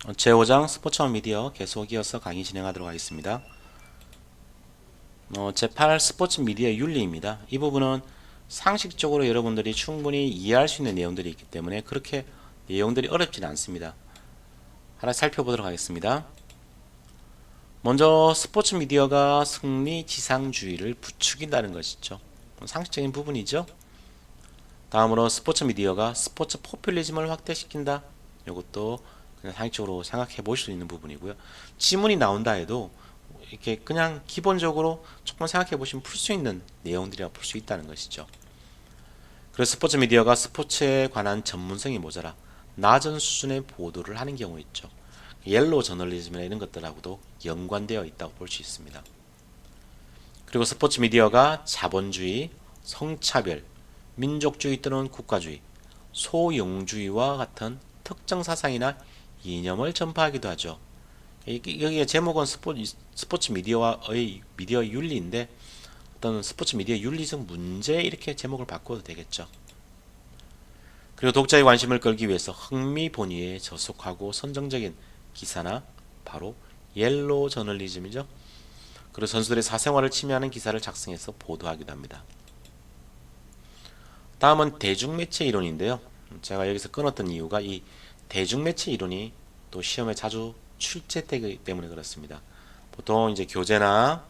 제5장 스포츠와 미디어 계속 이어서 강의 진행하도록 하겠습니다. 제8 스포츠 미디어 윤리입니다. 이 부분은 상식적으로 여러분들이 충분히 이해할 수 있는 내용들이 있기 때문에 그렇게 내용들이 어렵지는 않습니다. 하나 살펴보도록 하겠습니다. 먼저 스포츠 미디어가 승리 지상주의를 부추긴다는 것이죠. 상식적인 부분이죠. 다음으로 스포츠 미디어가 스포츠 포퓰리즘을 확대시킨다. 이것도 그냥 상식적으로 생각해 보실 수 있는 부분이고요. 지문이 나온다 해도 이렇게 그냥 기본적으로 조금 생각해 보시면 풀 수 있는 내용들이라 풀 수 있다는 것이죠. 그래서 스포츠 미디어가 스포츠에 관한 전문성이 모자라 낮은 수준의 보도를 하는 경우 있죠. 옐로우 저널리즘이나 이런 것들하고도 연관되어 있다고 볼 수 있습니다. 그리고 스포츠 미디어가 자본주의, 성차별, 민족주의 또는 국가주의, 소영주의와 같은 특정 사상이나 이념을 전파하기도 하죠. 여기에 제목은 스포츠 미디어와의 미디어 윤리인데 어떤 스포츠 미디어 윤리적 문제 이렇게 제목을 바꿔도 되겠죠. 그리고 독자의 관심을 끌기 위해서 흥미 본위에 저속하고 선정적인 기사나 바로 옐로우 저널리즘이죠. 그리고 선수들의 사생활을 침해하는 기사를 작성해서 보도하기도 합니다. 다음은 대중매체 이론인데요. 제가 여기서 끊었던 이유가 이 대중매체 이론이 또 시험에 자주 출제되기 때문에 그렇습니다. 보통 이제 교재나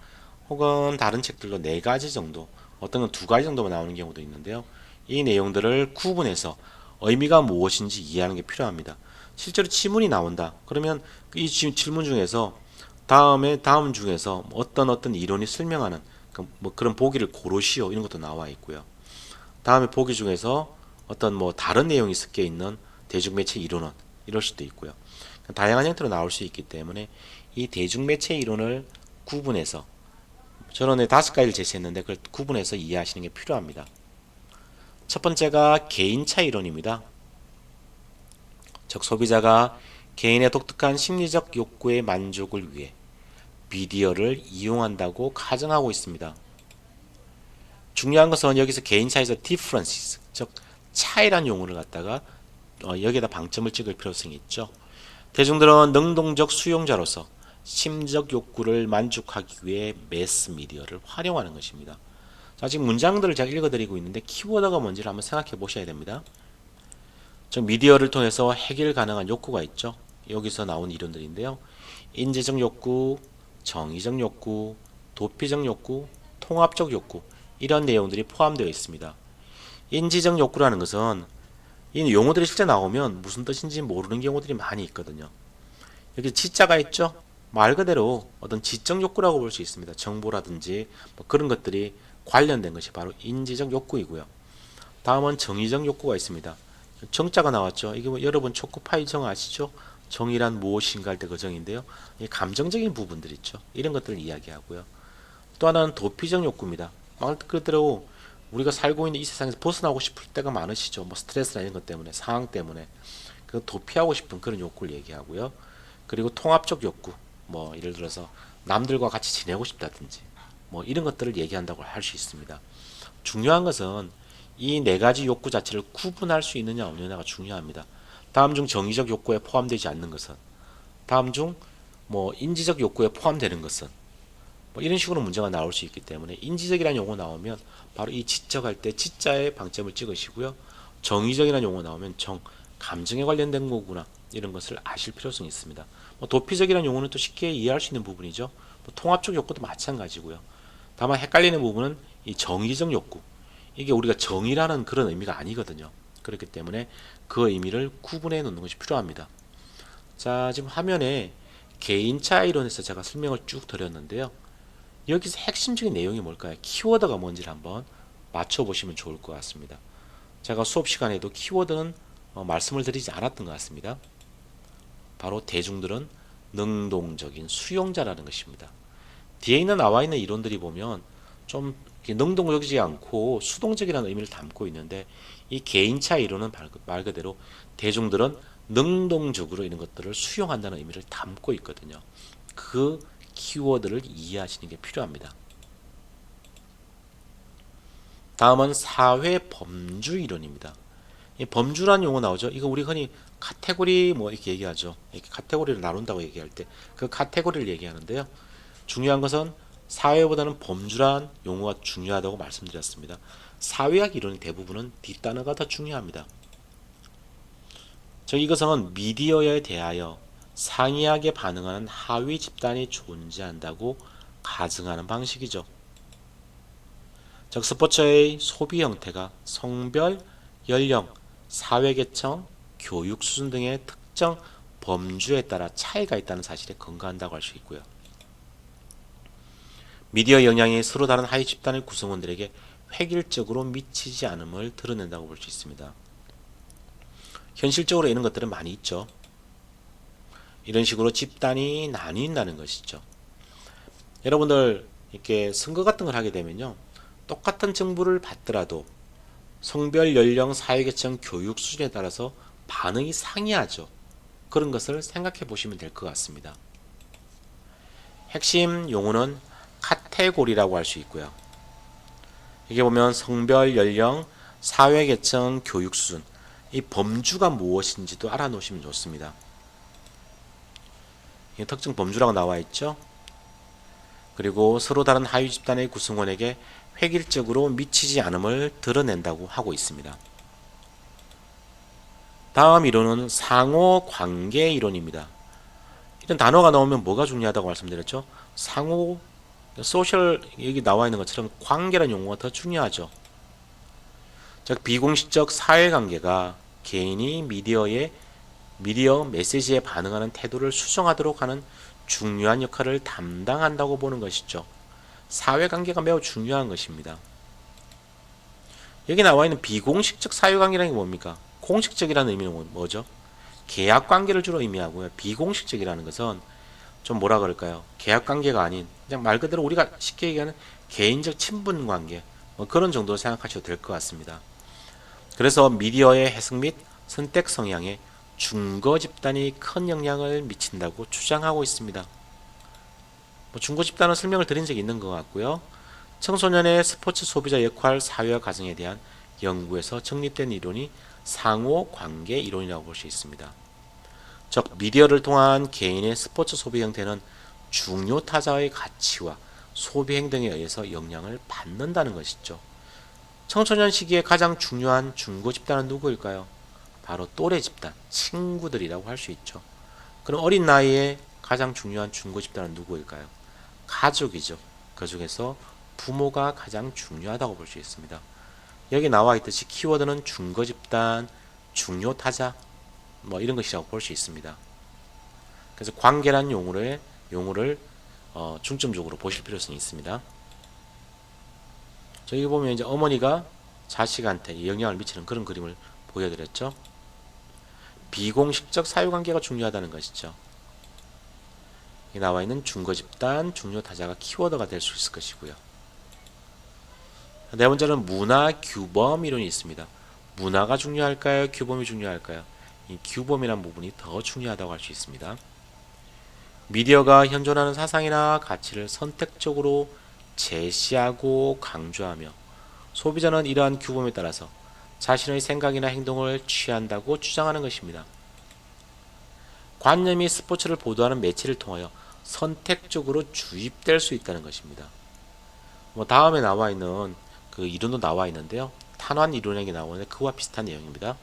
혹은 다른 책들로 네 가지 정도, 어떤 건 두 가지 정도만 나오는 경우도 있는데요. 이 내용들을 구분해서 의미가 무엇인지 이해하는 게 필요합니다. 실제로 지문이 나온다. 그러면 이 질문 중에서 다음 중에서 어떤 이론이 설명하는 뭐 그런 보기를 고르시오 이런 것도 나와 있고요. 다음에 보기 중에서 어떤 뭐 다른 내용이 섞여 있는 대중매체 이론은 이럴 수도 있고요. 다양한 형태로 나올 수 있기 때문에 이 대중매체 이론을 구분해서 저는 5가지를 제시했는데 그걸 구분해서 이해하시는 게 필요합니다. 첫 번째가 개인차 이론입니다. 즉 소비자가 개인의 독특한 심리적 욕구의 만족을 위해 미디어를 이용한다고 가정하고 있습니다. 중요한 것은 여기서 개인차에서 differences, 즉 차이란 용어를 갖다가 여기에다 방점을 찍을 필요성이 있죠. 대중들은 능동적 수용자로서 심적 욕구를 만족하기 위해 매스 미디어를 활용하는 것입니다. 자, 지금 문장들을 제가 읽어드리고 있는데 키워드가 뭔지를 한번 생각해 보셔야 됩니다. 즉 미디어를 통해서 해결 가능한 욕구가 있죠. 여기서 나온 이론들인데요. 인지적 욕구, 정의적 욕구, 도피적 욕구, 통합적 욕구 이런 내용들이 포함되어 있습니다. 인지적 욕구라는 것은 이 용어들이 실제 나오면 무슨 뜻인지 모르는 경우들이 많이 있거든요. 여기 지자가 있죠. 말 그대로 어떤 지적 욕구라고 볼 수 있습니다. 정보라든지 뭐 그런 것들이 관련된 것이 바로 인지적 욕구이고요. 다음은 정의적 욕구가 있습니다. 정자가 나왔죠. 이게 뭐 여러분 초코파이 정 아시죠? 정의란 무엇인가 할 때 그 정인데요. 이 감정적인 부분들 있죠. 이런 것들을 이야기하고요. 또 하나는 도피적 욕구입니다. 말 그대로 우리가 살고 있는 이 세상에서 벗어나고 싶을 때가 많으시죠. 뭐 스트레스나 이런 것 때문에, 상황 때문에 그 도피하고 싶은 그런 욕구를 얘기하고요. 그리고 통합적 욕구, 뭐 예를 들어서 남들과 같이 지내고 싶다든지 뭐 이런 것들을 얘기한다고 할 수 있습니다. 중요한 것은 이 네 가지 욕구 자체를 구분할 수 있느냐 없느냐가 중요합니다. 다음 중 정의적 욕구에 포함되지 않는 것은, 다음 중 뭐 인지적 욕구에 포함되는 것은, 뭐 이런 식으로 문제가 나올 수 있기 때문에 인지적이라는 용어 나오면 바로 이 지적할 때 지자에 방점을 찍으시고요. 정의적이라는 용어 나오면 감정에 관련된 거구나 이런 것을 아실 필요성이 있습니다. 뭐 도피적이라는 용어는 또 쉽게 이해할 수 있는 부분이죠. 뭐 통합적 욕구도 마찬가지고요. 다만 헷갈리는 부분은 이 정의적 욕구. 이게 우리가 정의라는 그런 의미가 아니거든요. 그렇기 때문에 그 의미를 구분해 놓는 것이 필요합니다. 자, 지금 화면에 개인차 이론에서 제가 설명을 쭉 드렸는데요. 여기서 핵심적인 내용이 뭘까요? 키워드가 뭔지를 한번 맞춰보시면 좋을 것 같습니다. 제가 수업 시간에도 키워드는 말씀을 드리지 않았던 것 같습니다. 바로 대중들은 능동적인 수용자라는 것입니다. 뒤에 있는 나와 있는 이론들이 보면 좀 능동적이지 않고 수동적이라는 의미를 담고 있는데 이 개인차 이론은 말 그대로 대중들은 능동적으로 이런 것들을 수용한다는 의미를 담고 있거든요. 그 키워드를 이해하시는 게 필요합니다. 다음은 사회 범주 이론입니다. 이 범주란 용어 나오죠. 이거 우리 흔히 카테고리 뭐 이렇게 얘기하죠. 이렇게 카테고리를 나눈다고 얘기할 때 그 카테고리를 얘기하는데요. 중요한 것은 사회보다는 범주란 용어가 중요하다고 말씀드렸습니다. 사회학 이론의 대부분은 뒷단어가 더 중요합니다. 즉 이것은 미디어에 대하여 상이하게 반응하는 하위 집단이 존재한다고 가정하는 방식이죠. 즉 스포츠의 소비 형태가 성별, 연령, 사회계층, 교육 수준 등의 특정 범주에 따라 차이가 있다는 사실에 근거한다고 할 수 있고요. 미디어 영향이 서로 다른 하위 집단의 구성원들에게 획일적으로 미치지 않음을 드러낸다고 볼 수 있습니다. 현실적으로 이런 것들은 많이 있죠. 이런 식으로 집단이 나뉜다는 것이죠. 여러분들 이렇게 선거 같은 걸 하게 되면요. 똑같은 정부를 받더라도 성별, 연령, 사회계층, 교육 수준에 따라서 반응이 상이하죠. 그런 것을 생각해 보시면 될 것 같습니다. 핵심 용어는 카테고리라고 할 수 있고요. 이게 보면 성별, 연령, 사회계층, 교육 수준, 이 범주가 무엇인지도 알아놓으시면 좋습니다. 특정 범주라고 나와 있죠. 그리고 서로 다른 하위 집단의 구성원에게 획일적으로 미치지 않음을 드러낸다고 하고 있습니다. 다음 이론은 상호관계 이론입니다. 이런 단어가 나오면 뭐가 중요하다고 말씀드렸죠? 상호, 소셜, 여기 나와 있는 것처럼 관계라는 용어가 더 중요하죠. 즉 비공식적 사회관계가 개인이 미디어 메시지에 반응하는 태도를 수정하도록 하는 중요한 역할을 담당한다고 보는 것이죠. 사회관계가 매우 중요한 것입니다. 여기 나와 있는 비공식적 사회관계라는 게 뭡니까? 공식적이라는 의미는 뭐죠? 계약관계를 주로 의미하고요. 비공식적이라는 것은 좀 뭐라 그럴까요? 계약관계가 아닌 그냥 말 그대로 우리가 쉽게 얘기하는 개인적 친분관계 뭐 그런 정도로 생각하셔도 될 것 같습니다. 그래서 미디어의 해석 및 선택 성향에 중거 집단이 큰 영향을 미친다고 주장하고 있습니다. 중고 집단은 설명을 드린 적이 있는 것 같고요. 청소년의 스포츠 소비자 역할, 사회화 과정에 대한 연구에서 정립된 이론이 상호관계 이론이라고 볼 수 있습니다. 즉 미디어를 통한 개인의 스포츠 소비 형태는 중요 타자의 가치와 소비 행동에 의해서 영향을 받는다는 것이죠. 청소년 시기에 가장 중요한 중고 집단은 누구일까요? 바로 또래 집단, 친구들이라고 할 수 있죠. 그럼 어린 나이에 가장 중요한 중고 집단은 누구일까요? 가족이죠. 그 중에서 부모가 가장 중요하다고 볼 수 있습니다. 여기 나와 있듯이 키워드는 중거 집단, 중요 타자 뭐 이런 것이라고 볼 수 있습니다. 그래서 관계란 용어를 중점적으로 보실 필요성이 있습니다. 저기 보면 이제 어머니가 자식한테 영향을 미치는 그런 그림을 보여드렸죠. 비공식적 사유관계가 중요하다는 것이죠. 여기 나와 있는 중거 집단, 중요 타자가 키워드가 될 수 있을 것이고요. 네 번째는 문화 규범 이론이 있습니다. 문화가 중요할까요? 규범이 중요할까요? 이 규범이라는 부분이 더 중요하다고 할 수 있습니다. 미디어가 현존하는 사상이나 가치를 선택적으로 제시하고 강조하며 소비자는 이러한 규범에 따라서 자신의 생각이나 행동을 취한다고 주장하는 것입니다. 관념이 스포츠를 보도하는 매체를 통하여 선택적으로 주입될 수 있다는 것입니다. 다음에 나와 있는 그 이론도 나와 있는데요. 탄환 이론에게 나오는데 그와 비슷한 내용입니다.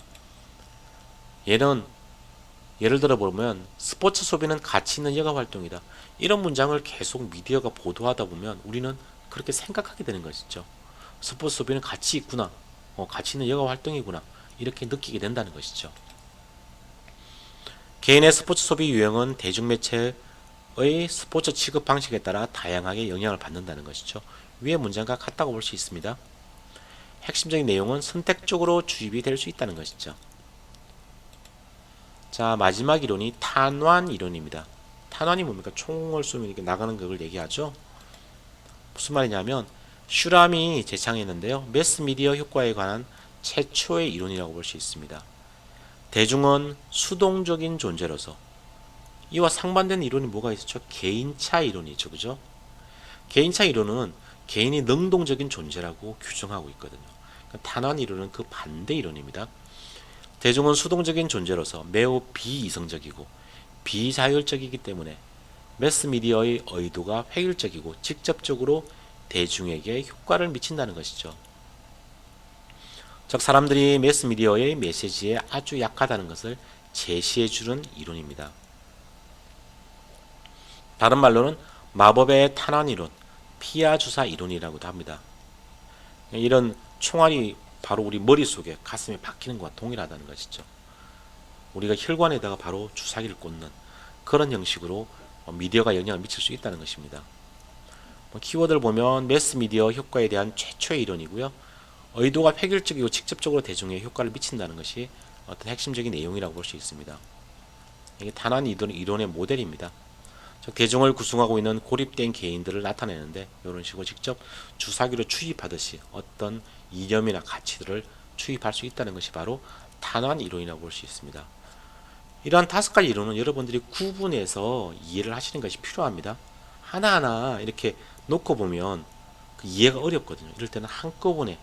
얘는 예를 들어 보면 스포츠 소비는 가치 있는 여가 활동이다. 이런 문장을 계속 미디어가 보도하다 보면 우리는 그렇게 생각하게 되는 것이죠. 스포츠 소비는 가치 있구나. 가치 있는 여가 활동이구나. 이렇게 느끼게 된다는 것이죠. 개인의 스포츠 소비 유형은 대중매체의 스포츠 취급 방식에 따라 다양하게 영향을 받는다는 것이죠. 위의 문장과 같다고 볼 수 있습니다. 핵심적인 내용은 선택적으로 주입이 될 수 있다는 것이죠. 자, 마지막 이론이 탄환 이론입니다. 탄환이 뭡니까? 총을 쏘면 이렇게 나가는 걸 얘기하죠. 무슨 말이냐면 슈람이 제창했는데요. 매스미디어 효과에 관한 최초의 이론이라고 볼 수 있습니다. 대중은 수동적인 존재로서 이와 상반되는 이론이 뭐가 있었죠? 개인차 이론이죠. 그죠? 개인차 이론은 개인이 능동적인 존재라고 규정하고 있거든요. 탄환 이론은 그 반대 이론입니다. 대중은 수동적인 존재로서 매우 비이성적이고 비자율적이기 때문에 매스미디어의 의도가 획일적이고 직접적으로 대중에게 효과를 미친다는 것이죠. 즉 사람들이 매스미디어의 메시지에 아주 약하다는 것을 제시해주는 이론입니다. 다른 말로는 마법의 탄환 이론, 피아 주사 이론이라고도 합니다. 이런 총알이 바로 우리 머릿속에 가슴에 박히는 것과 동일하다는 것이죠. 우리가 혈관에다가 바로 주사기를 꽂는 그런 형식으로 미디어가 영향을 미칠 수 있다는 것입니다. 키워드를 보면 매스미디어 효과에 대한 최초의 이론이고요. 의도가 획일적이고 직접적으로 대중에 효과를 미친다는 것이 어떤 핵심적인 내용이라고 볼 수 있습니다. 이게 탄환 이론의 모델입니다. 즉 대중을 구성하고 있는 고립된 개인들을 나타내는데 이런 식으로 직접 주사기로 추입하듯이 어떤 이념이나 가치들을 추입할 수 있다는 것이 바로 탄환 이론이라고 볼 수 있습니다. 이러한 5가지 이론은 여러분들이 구분해서 이해를 하시는 것이 필요합니다. 하나하나 이렇게 놓고 보면 그 이해가 어렵거든요. 이럴 때는 한꺼번에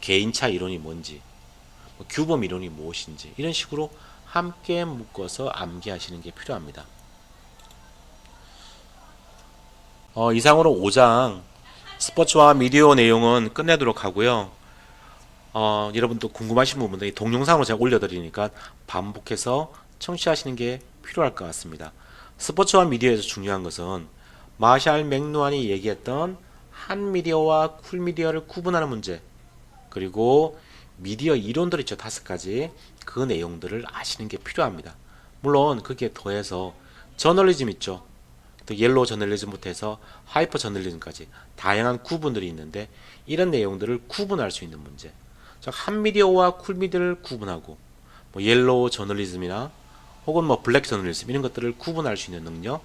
개인차 이론이 뭔지, 규범 이론이 무엇인지 이런 식으로 함께 묶어서 암기하시는 게 필요합니다. 이상으로 5장 스포츠와 미디어 내용은 끝내도록 하고요. 여러분도 궁금하신 부분들이 동영상으로 제가 올려드리니까 반복해서 청취하시는 게 필요할 것 같습니다. 스포츠와 미디어에서 중요한 것은 마샬 맥루한이 얘기했던 한 미디어와 쿨 미디어를 구분하는 문제, 그리고 미디어 이론들 있죠. 5가지. 그 내용들을 아시는 게 필요합니다. 물론 그게 더해서 저널리즘 있죠. 또 옐로우 저널리즘부터 해서 하이퍼 저널리즘까지 다양한 구분들이 있는데 이런 내용들을 구분할 수 있는 문제. 즉 한 미디어와 쿨 미디어를 구분하고 옐로우 저널리즘이나 혹은 블랙 저널리즘 이런 것들을 구분할 수 있는 능력,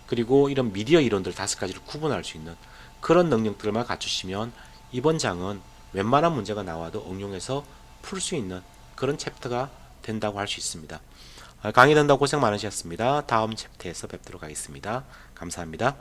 그리고 이런 미디어 이론들 5가지를 구분할 수 있는 그런 능력들만 갖추시면 이번 장은 웬만한 문제가 나와도 응용해서 풀 수 있는 그런 챕터가 된다고 할 수 있습니다. 강의 듣는다고 고생 많으셨습니다. 다음 챕터에서 뵙도록 하겠습니다. 감사합니다.